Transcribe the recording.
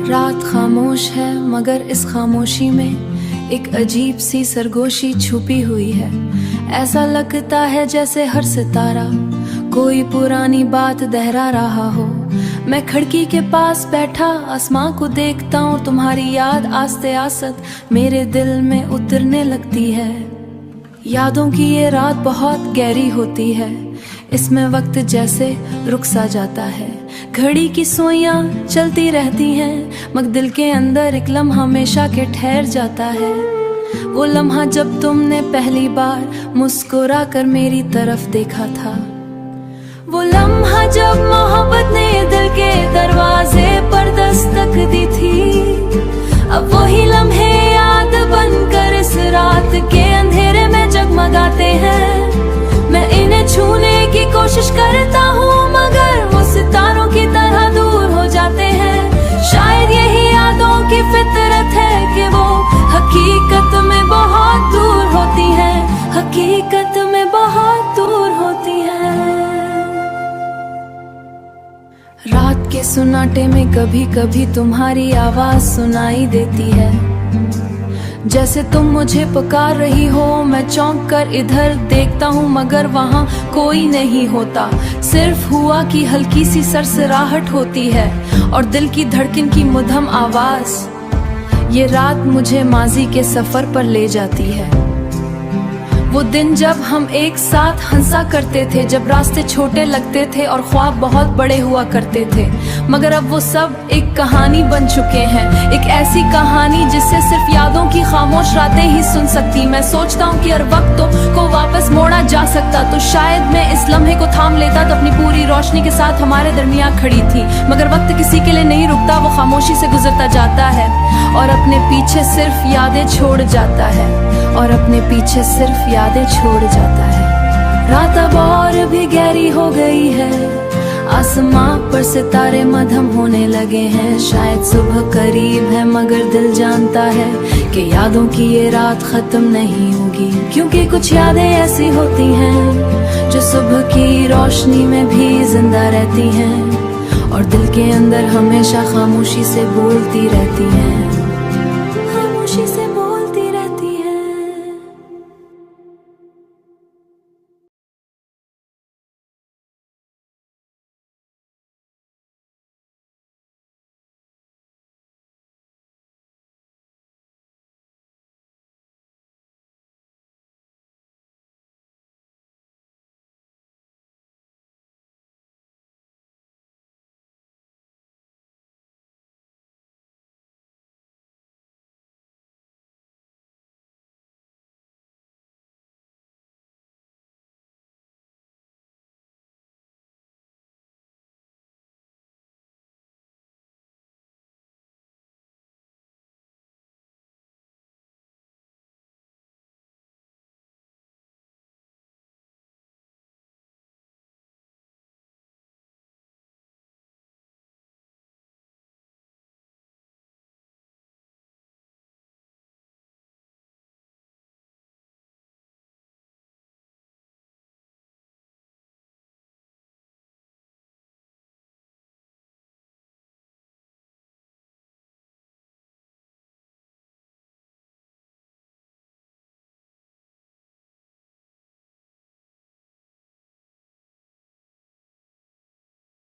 रात खामोश है मगर इस खामोशी में एक अजीब सी सरगोशी छुपी हुई है। ऐसा लगता है जैसे हर सितारा कोई पुरानी बात दोहरा रहा हो। मैं खिड़की के पास बैठा आसमां को देखता हूँ, तुम्हारी याद आस्ते आसत मेरे दिल में उतरने लगती है। यादों की ये रात बहुत गहरी होती है, इसमें वक्त जैसे रुक सा जाता है। घड़ी की सुइयां चलती रहती हैं मगर दिल के अंदर एक लम्हा हमेशा के ठहर जाता है। वो लम्हा जब तुमने पहली बार मुस्कुरा कर मेरी तरफ देखा था, वो लम्हा जब मोहब्बत ने दिल के दरवाजे पर दस्तक दी थी। अब वही लम्हे याद बनकर इस रात के अंधेरे में जगमगाते हैं। मैं इन्हें छूने की कोशिश करता हूँ मगर वो सितारों की तरह दूर हो जाते हैं। शायद यही यादों की फितरत है कि वो हकीकत में बहुत दूर होती है, हकीकत में बहुत दूर होती है। रात के सुनाटे में कभी कभी तुम्हारी आवाज सुनाई देती है, जैसे तुम मुझे पुकार रही हो। मैं चौंक कर इधर देखता हूँ मगर वहाँ कोई नहीं होता, सिर्फ हुआ की हल्की सी सरसराहट होती है और दिल की धड़कन की मधुर आवाज। ये रात मुझे माजी के सफर पर ले जाती है, वो दिन जब हम एक साथ हंसा करते थे, जब रास्ते छोटे लगते थे और ख्वाब बहुत बड़े हुआ करते थे। मगर अब वो सब एक कहानी बन चुके हैं, एक ऐसी कहानी जिससे सिर्फ यादों की खामोश रातें ही सुन सकती। मैं सोचता हूँ कि हर वक्त को वापस मोड़ा जा सकता तो शायद मैं इस लम्हे को थाम लेता तो अपनी पूरी रोशनी के साथ हमारे दरमियान खड़ी थी। मगर वक्त किसी के लिए नहीं रुकता, वो खामोशी से गुजरता जाता है और अपने पीछे सिर्फ यादें छोड़ जाता है, और अपने पीछे सिर्फ यादें छोड़ जाता है। रात अब और भी गहरी हो गई है, आसमां पर सितारे मध्यम होने लगे हैं। शायद सुबह करीब है मगर दिल जानता है कि यादों की ये रात खत्म नहीं होगी, क्योंकि कुछ यादें ऐसी होती हैं जो सुबह की रोशनी में भी जिंदा रहती हैं और दिल के अंदर हमेशा खामोशी से बोलती रहती हैं।